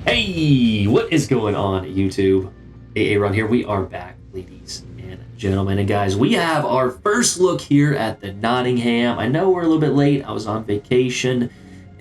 Hey, what is going on, YouTube? AA Run here. We are back, ladies and gentlemen. And guys, we have our first look here at the Nottingham. I know we're a little bit late. I was on vacation.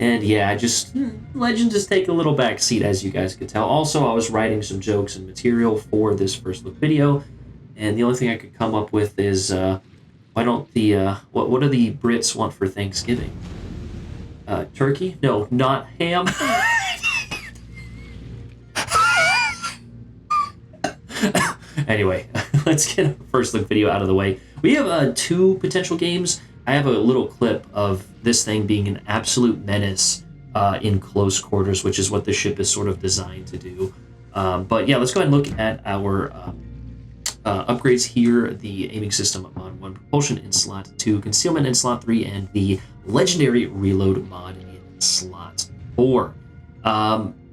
And yeah, Legend just take a little back seat, as you guys could tell. Also, I was writing some jokes and material for this first look video. And the only thing I could come up with is, why don't what do the Brits want for Thanksgiving? Turkey? No, not ham. Anyway, let's get our first look video out of the way. We have two potential games. I have a little clip of this thing being an absolute menace in close quarters, which is what the ship is sort of designed to do. But yeah, let's go ahead and look at our upgrades here. The aiming system mod 1, propulsion in slot 2, concealment in slot 3, and the legendary reload mod in slot 4.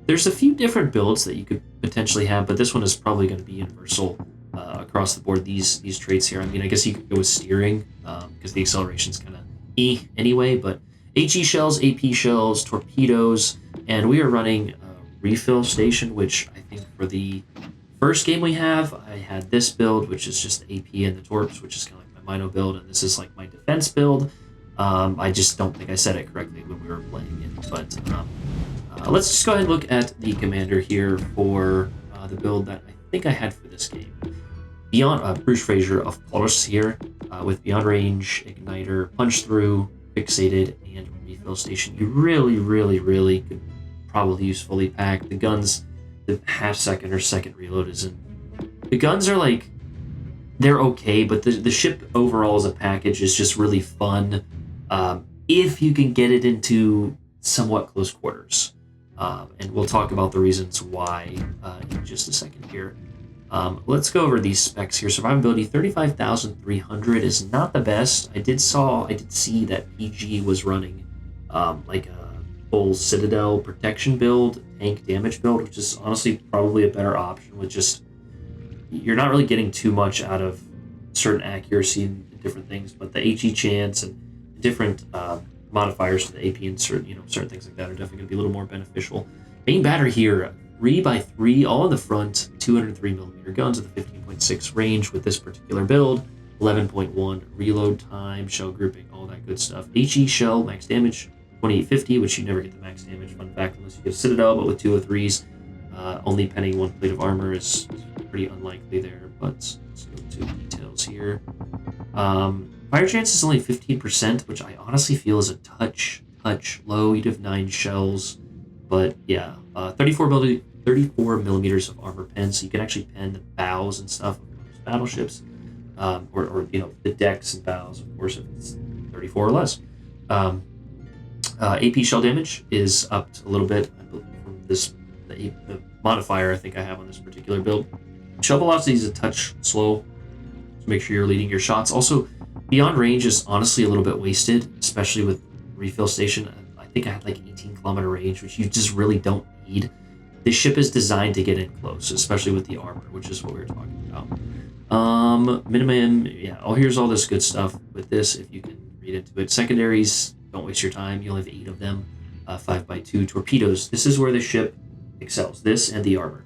There's a few different builds that you could potentially have, but this one is probably going to be universal across the board. These traits here. I mean, I guess you could go with steering because the acceleration is kind of anyway. But HE shells, AP shells, torpedoes, and we are running refill station, which I think for the first game we have, I had this build, which is just AP and the torps, which is kind of like my Mino build, and this is like my defense build. I just don't think I said it correctly when we were playing it, but. Let's just go ahead and look at the commander here for the build that I think I had for this game. Beyond Bruce Fraser, of course, here with Beyond Range, Igniter, Punch Through, Fixated, and Refill Station. You really could probably use fully packed. The guns, the half second or second reload isn't. The guns are like, they're okay, but the ship overall as a package is just really fun if you can get it into somewhat close quarters. And we'll talk about the reasons why in just a second here. Let's go over these specs here. Survivability 35,300 is not the best. I did see that PG was running like a full Citadel protection build, tank damage build, which is honestly probably a better option. With just you're not really getting too much out of certain accuracy and different things, but the HE chance and different modifiers to the AP and certain things like that are definitely going to be a little more beneficial. Main battery here, 3x3, all in the front, 203mm guns with a 15.6 range with this particular build, 11.1 reload time, shell grouping, all that good stuff. HE shell, max damage, 2850, which you never get the max damage, fun fact, unless you get Citadel, but with 203s, only penning one plate of armor is pretty unlikely there, but let's go to details here. Fire chance is only 15%, which I honestly feel is a touch low. You'd have 9 shells, but yeah, 34 millimeters of armor pen, so you can actually pen the bows and stuff of most battleships, or the decks and bows, of course, if it's 34 or less. AP shell damage is upped a little bit from the modifier I think I have on this particular build. Shell velocity is a touch slow, so make sure you're leading your shots. Also, Beyond Range is honestly a little bit wasted, especially with Refill Station. I think I had like 18-kilometer range, which you just really don't need. This ship is designed to get in close, especially with the armor, which is what we were talking about. Minimum, yeah. Oh, here's all this good stuff with this, if you can read into it. Secondaries, don't waste your time. You only have 8 of them. 5x2 torpedoes. This is where the ship excels. This and the armor.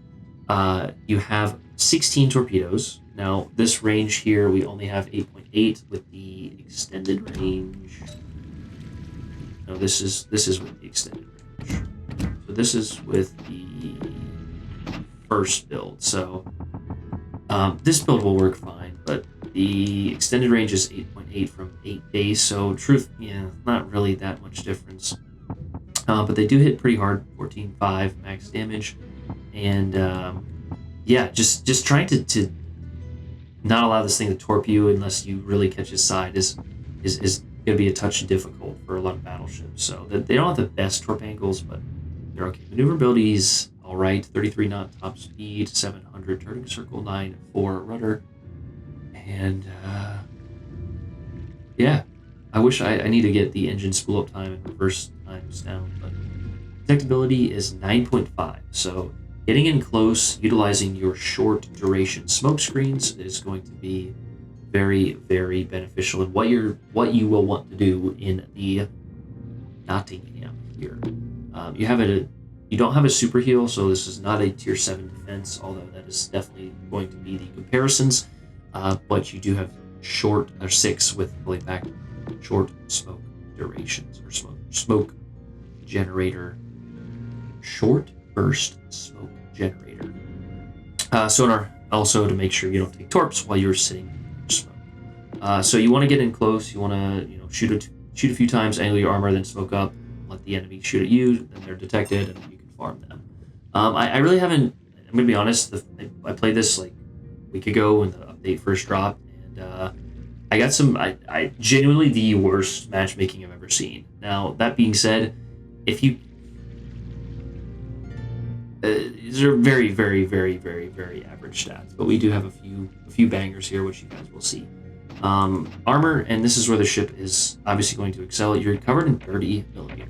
You have 16 torpedoes. Now, this range here, we only have 8.8 with the extended range. No, this is with the extended range. So this is with the first build. So this build will work fine, but the extended range is 8.8 from 8 base. So truth, yeah, not really that much difference. But they do hit pretty hard, 14.5 max damage, and yeah, just trying to not allow this thing to torp you unless you really catch his side is going to be a touch difficult for a lot of battleships. So they don't have the best torp angles, but they're okay. Maneuverability is all right. 33 knot top speed, 700 turning circle, 9.4 rudder, and yeah. I wish I need to get the engine spool up time and reverse times down, but detectability is 9.5. So getting in close, utilizing your short duration smoke screens is going to be very, very beneficial in what you will want to do in the Nottingham here. You You don't have a super heal, so this is not a tier 7 defense, although that is definitely going to be the comparisons. But you do have short or 6 with fully packed short smoke durations or smoke generator, short burst smoke generator. Also to make sure you don't take torps while you're sitting in smoke. So you want to get in close. You want to shoot a few times, angle your armor, then smoke up, let the enemy shoot at you, then they're detected, and you can farm them. I really haven't. I'm gonna be honest. I played this like a week ago when the update first dropped, and I got some. I genuinely the worst matchmaking I've ever seen. Now that being said, if you these are very, very, very, very, very average stats, but we do have a few bangers here, which you guys will see. Armor, and this is where the ship is obviously going to excel. You're covered in 30 millimeter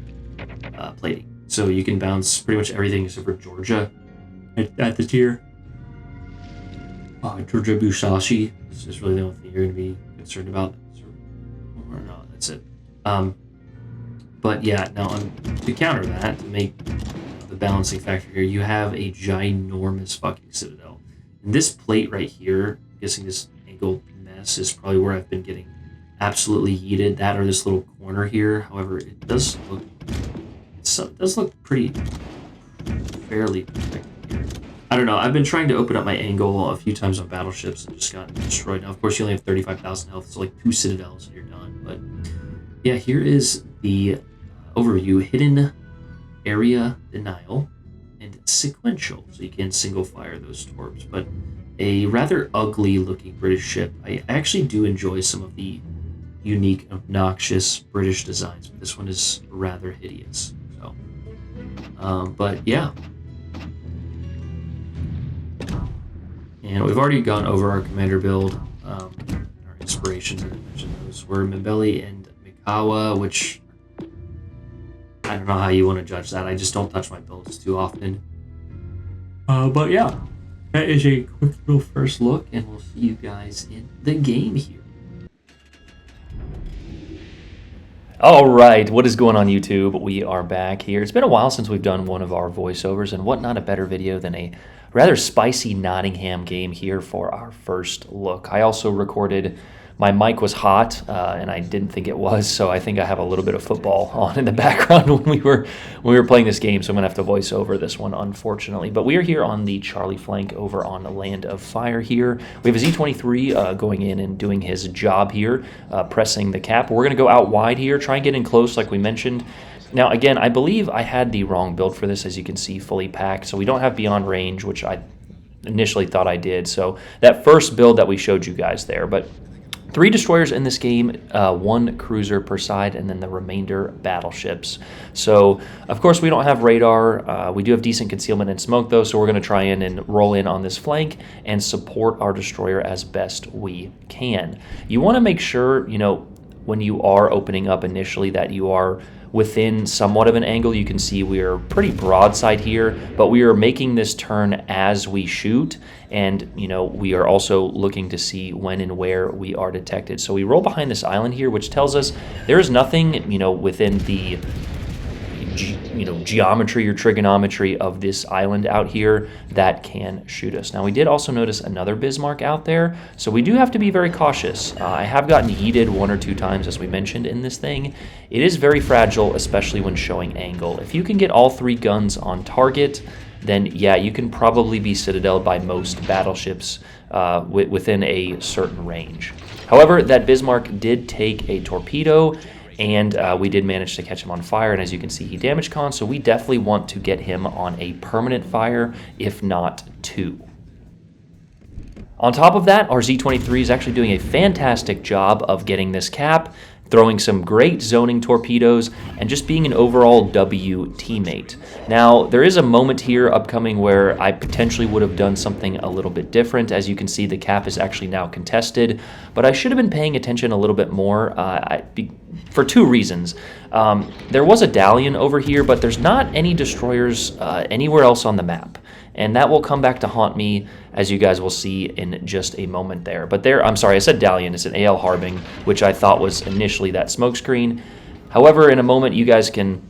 plating, so you can bounce pretty much everything except for Georgia at the tier. Georgia Busashi is really the only thing you're going to be concerned about. Or no, that's it. But yeah, now to counter that, to make the balancing factor here, you have a ginormous fucking citadel. And this plate right here, I'm guessing this angled mess is probably where I've been getting absolutely yeeted. That or this little corner here. However, it does look pretty fairly protected here. I don't know. I've been trying to open up my angle a few times on battleships and just got destroyed. Now, of course, you only have 35,000 health, so like 2 citadels and you're done. But yeah, here is the overview. Hidden area denial and sequential, so you can single fire those torps. But a rather ugly looking British ship. I actually do enjoy some of the unique, obnoxious British designs, but this one is rather hideous. So, but yeah. And we've already gone over our commander build. Our inspirations, I mentioned those were Mbeli and Mikawa, which I don't know how you want to judge that. I just don't touch my builds too often. But yeah, that is a quick little first look, and we'll see you guys in the game here. All right, what is going on YouTube? We are back here. It's been a while since we've done one of our voiceovers, and what not a better video than a rather spicy Nottingham game here for our first look. I also recorded, my mic was hot, and I didn't think it was, so I think I have a little bit of football on in the background when we were playing this game, so I'm going to have to voice over this one, unfortunately. But we are here on the Charlie flank over on the Land of Fire here. We have a Z-23 going in and doing his job here, pressing the cap. We're going to go out wide here, try and get in close like we mentioned. Now, again, I believe I had the wrong build for this, as you can see, fully packed. So we don't have beyond range, which I initially thought I did. So that first build that we showed you guys there. But 3 destroyers in this game, 1 cruiser per side, and then the remainder battleships. So, of course, we don't have radar. We do have decent concealment and smoke, though, so we're going to try and roll in on this flank and support our destroyer as best we can. You want to make sure, when you are opening up initially, that you are within somewhat of an angle. You can see we are pretty broadside here, but we are making this turn as we shoot, and we are also looking to see when and where we are detected. So we roll behind this island here, which tells us there is nothing within the geometry or trigonometry of this island out here that can shoot us. Now, we did also notice another Bismarck out there, so we do have to be very cautious. I have gotten yeeted 1 or 2 times, as we mentioned in this thing. It is very fragile, especially when showing angle. If you can get all 3 guns on target, then yeah, you can probably be citadeled by most battleships within a certain range. However, that Bismarck did take a torpedo, and we did manage to catch him on fire, and as you can see, he damaged con, so we definitely want to get him on a permanent fire, if not 2. On top of that, our Z-23 is actually doing a fantastic job of getting this cap, throwing some great zoning torpedoes, and just being an overall W teammate. Now, there is a moment here upcoming where I potentially would have done something a little bit different. As you can see, the cap is actually now contested, but I should have been paying attention a little bit more for 2 reasons. There was a Dalian over here, but there's not any destroyers anywhere else on the map. And that will come back to haunt me, as you guys will see in just a moment there. But there, I'm sorry, I said Dalian, it's an AL Harbing, which I thought was initially that smoke screen. However, in a moment, you guys can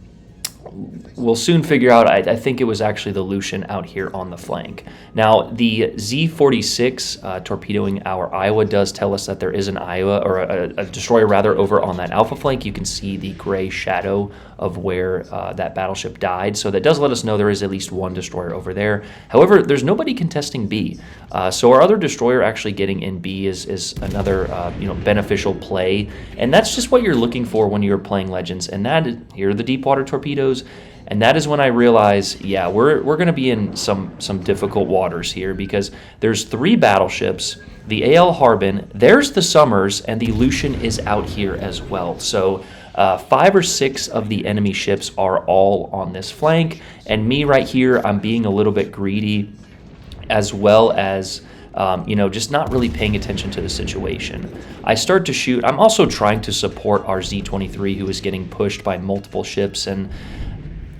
we'll soon figure out. I think it was actually the Lucian out here on the flank. Now, the Z-46 torpedoing our Iowa does tell us that there is an Iowa, or a destroyer rather, over on that alpha flank. You can see the gray shadow of where that battleship died. So that does let us know there is at least one destroyer over there. However, there's nobody contesting B. So our other destroyer actually getting in B is another beneficial play. And that's just what you're looking for when you're playing Legends. And here are the deep water torpedoes. And that is when I realize, yeah, we're going to be in some difficult waters here, because there's 3 battleships, the AL Harbin, there's the Summers, and the Lucian is out here as well. So 5 or 6 of the enemy ships are all on this flank, and me right here, I'm being a little bit greedy, as well as just not really paying attention to the situation. I start to shoot. I'm also trying to support our Z-23, who is getting pushed by multiple ships, and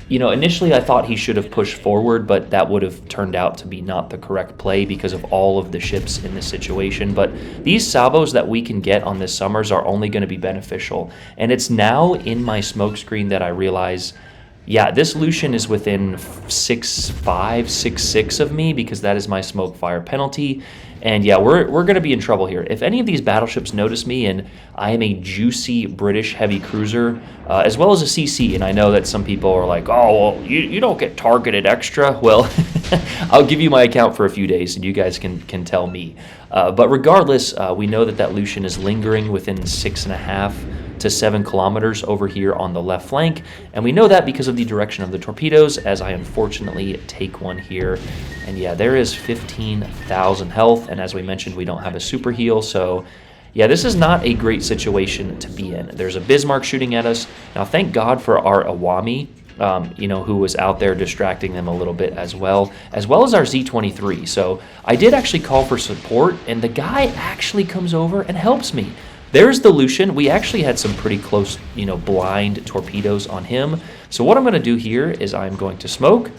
initially I thought he should have pushed forward, but that would have turned out to be not the correct play because of all of the ships in this situation. But these salvos that we can get on this Summers are only going to be beneficial. And it's now in my smoke screen that I realize, yeah, this Lucian is within 6'5", 6'6" of me, because that is my smoke fire penalty. And yeah, we're going to be in trouble here. If any of these battleships notice me and I am a juicy British heavy cruiser, as well as a CC, and I know that some people are like, oh, well, you don't get targeted extra. Well, I'll give you my account for a few days and you guys can tell me. But regardless, we know that Lucian is lingering within 6.5 to 7 kilometers over here on the left flank, and we know that because of the direction of the torpedoes, as I unfortunately take one here. And yeah, there is 15,000 health, and as we mentioned, we don't have a super heal, so yeah, this is not a great situation to be in. There's a Bismarck shooting at us. Now, thank God for our Awami, who was out there distracting them a little bit as well as our Z-23. So I did actually call for support, and the guy actually comes over and helps me. There's the Lucian. We actually had some pretty close, blind torpedoes on him. So what I'm going to do here is I'm going to smoke.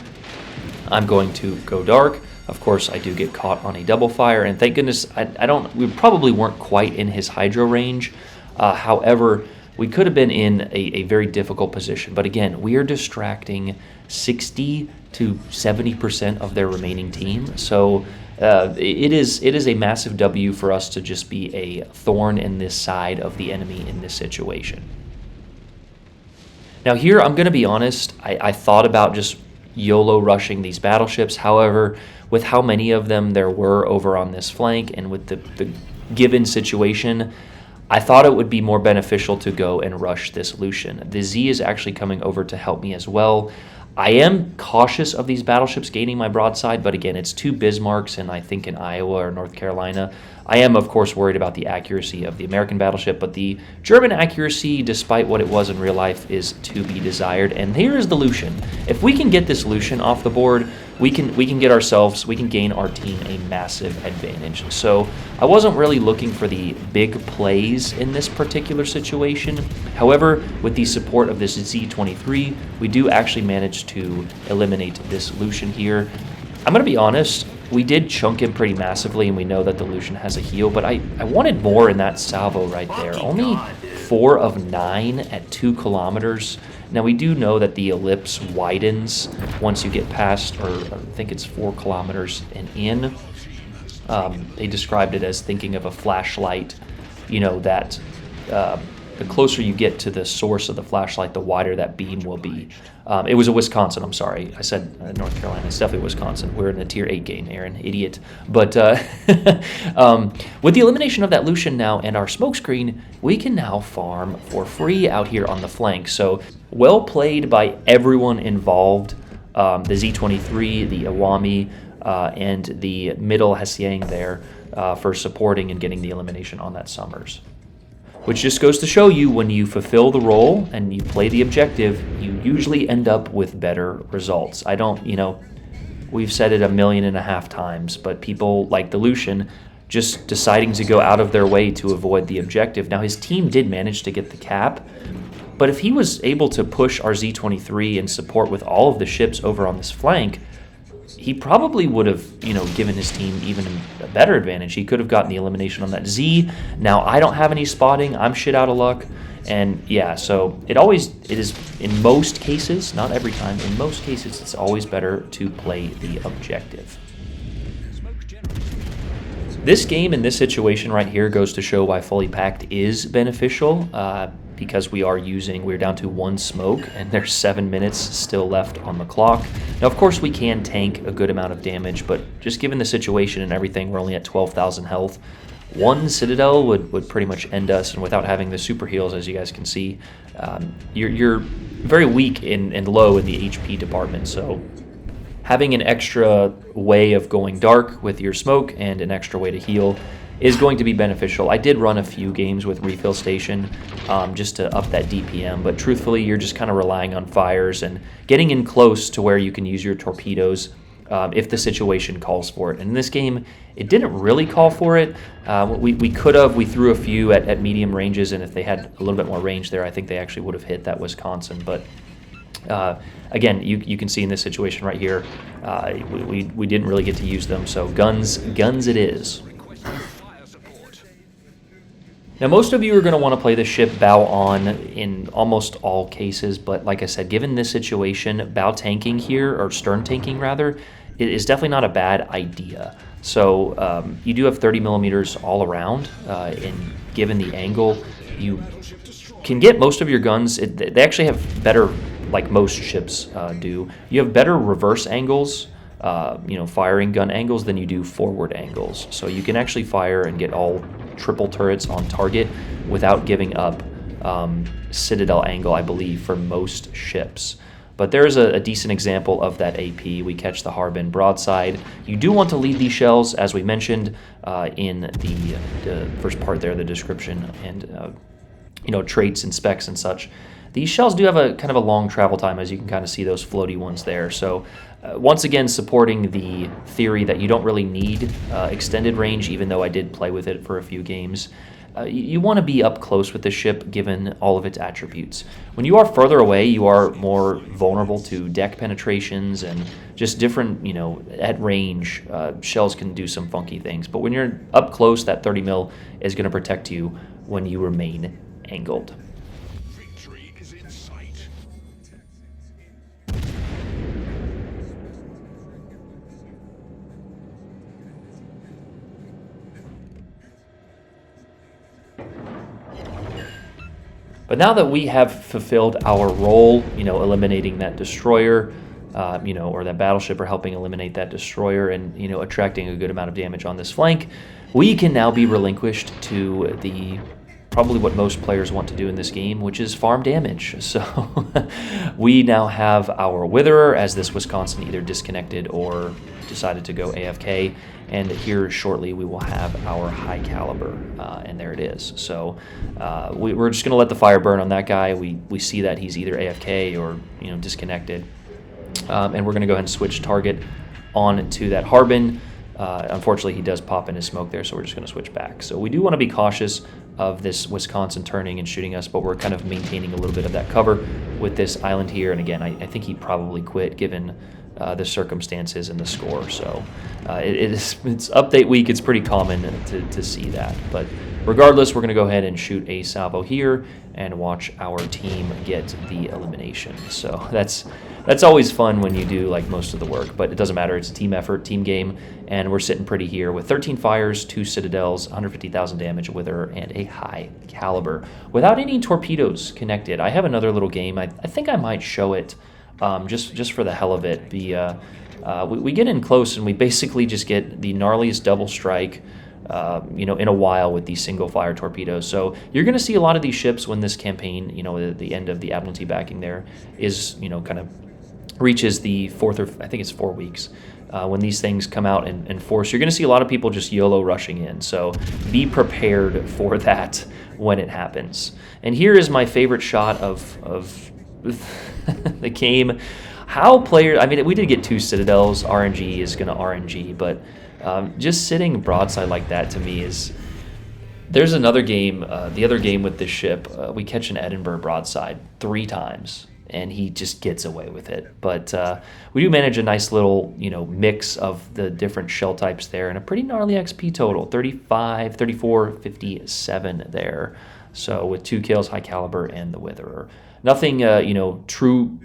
I'm going to go dark. Of course, I do get caught on a double fire, and thank goodness we probably weren't quite in his hydro range. However, we could have been in a very difficult position. But again, we are distracting 60 to 70% of their remaining team. So it is a massive W for us to just be a thorn in this side of the enemy in this situation. Now here, I'm going to be honest, I thought about just YOLO rushing these battleships. However, with how many of them there were over on this flank and with the given situation, I thought it would be more beneficial to go and rush this Lucian. The Z is actually coming over to help me as well. I am cautious of these battleships gaining my broadside, but again, it's 2 Bismarcks, and I think in Iowa or North Carolina. I am, of course, worried about the accuracy of the American battleship, but the German accuracy, despite what it was in real life, is to be desired. And here is the Lucian. If we can get this Lucian off the board, we can gain our team a massive advantage. So I wasn't really looking for the big plays in this particular situation. However, with the support of this Z-23, we do actually manage to eliminate this Lucian here. I'm going to be honest, we did chunk him pretty massively, and we know that the Lucian has a heal, but I wanted more in that salvo right there. Only 4 of 9 at 2 kilometers. Now, we do know that the ellipse widens once you get past, or I think it's 4 kilometers and in. They described it as thinking of a flashlight, that the closer you get to the source of the flashlight, the wider that beam will be. It was a Wisconsin, I'm sorry. I said North Carolina. It's definitely Wisconsin. We're in the Tier 8 game, Aaron, idiot. But with the elimination of that Lucian now and our smokescreen, we can now farm for free out here on the flank. So well played by everyone involved. The Z-23, the Awami, and the middle Hsiang there for supporting and getting the elimination on that Summers. Which just goes to show you, when you fulfill the role and you play the objective, you usually end up with better results. We've said it 1.5 million times, but people like the Lucian just deciding to go out of their way to avoid the objective. Now, his team did manage to get the cap, but if he was able to push our Z-23 and support with all of the ships over on this flank, he probably would have, given his team even a better advantage. He could have gotten the elimination on that Z. Now, I don't have any spotting. I'm shit out of luck. And yeah, so it is in most cases, not every time, in most cases, it's always better to play the objective. This game in this situation right here goes to show why fully packed is beneficial, because we're down to 1 smoke and there's 7 minutes still left on the clock. Now, of course, we can tank a good amount of damage, but just given the situation and everything, we're only at 12,000 health. 1 Citadel would pretty much end us, and without having the super heals, as you guys can see, you're very weak and low in the HP department, so having an extra way of going dark with your smoke and an extra way to heal is going to be beneficial. I did run a few games with Refill Station just to up that DPM, but truthfully, you're just kind of relying on fires and getting in close to where you can use your torpedoes if the situation calls for it. And in this game, it didn't really call for it. We could have. We threw a few at medium ranges, and if they had a little bit more range there, I think they actually would have hit that Wisconsin. But again, you can see in this situation right here, we didn't really get to use them. So guns it is. Now, most of you are going to want to play the ship bow on in almost all cases, but like I said, given this situation, bow tanking here, or stern tanking rather, it is definitely not a bad idea. So you do have 30 millimeters all around, and given the angle, you can get most of your guns. They actually have better, like most ships do. You have better reverse angles, firing gun angles than you do forward angles. So you can actually fire and get all triple turrets on target without giving up Citadel angle, I believe, for most ships. But there's a decent example of that AP. We catch the Harbin broadside. You do want to lead these shells, as we mentioned in the first part there, the description and traits and specs and such. These shells do have a kind of a long travel time, as you can kind of see those floaty ones there. So once again, supporting the theory that you don't really need extended range, even though I did play with it for a few games. You want to be up close with the ship, given all of its attributes. When you are further away, you are more vulnerable to deck penetrations and just different, at range, shells can do some funky things. But when you're up close, that 30 mil is going to protect you when you remain angled. But now that we have fulfilled our role, eliminating that destroyer, or that battleship, or helping eliminate that destroyer and, attracting a good amount of damage on this flank, we can now be relinquished to probably what most players want to do in this game, which is farm damage. So we now have our Witherer, as this Wisconsin either disconnected or decided to go AFK, and here shortly we will have our high caliber, and there it is. So we're just going to let the fire burn on that guy. We see that he's either AFK or disconnected, and we're going to go ahead and switch target on to that Harbin. Unfortunately, he does pop in his smoke there, so we're just going to switch back. So we do want to be cautious of this Wisconsin turning and shooting us, but we're kind of maintaining a little bit of that cover with this island here. And again, I think he probably quit given the circumstances and the score. So it's update week. It's pretty common to see that. But regardless, we're going to go ahead and shoot a salvo here and watch our team get the elimination. So that's always fun when you do like most of the work, but it doesn't matter. It's a team effort, team game, and we're sitting pretty here with 13 fires, 2 Citadels, 150,000 damage, Wither, and a high caliber without any torpedoes connected. I have another little game. I think I might show it just for the hell of it. We get in close and we basically just get the gnarliest double strike in a while with these single fire torpedoes. So you're going to see a lot of these ships when this campaign, at the end of the Admiralty backing there is, kind of reaches the 4th, or I think it's 4 weeks, when these things come out in force. You're going to see a lot of people just YOLO rushing in. So be prepared for that when it happens. And here is my favorite shot of the game. How players, we did get 2 Citadels. RNG is going to RNG, but just sitting broadside like that to me is... There's another game, the other game with this ship, we catch an Edinburgh broadside 3 times. and he just gets away with it. But we do manage a nice little, mix of the different shell types there, and a pretty gnarly XP total, 35, 34, 57 there. So with 2 kills, high caliber, and the Witherer. Nothing,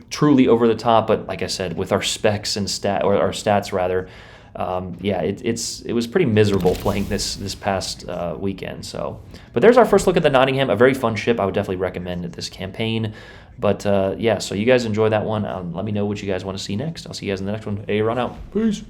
truly over the top, but like I said, with our specs and our stats rather, it was pretty miserable playing this past weekend. So, but there's our first look at the Nottingham, a very fun ship. I would definitely recommend this campaign. But so you guys enjoy that one. Let me know what you guys want to see next. I'll see you guys in the next one. Hey, run out. Peace.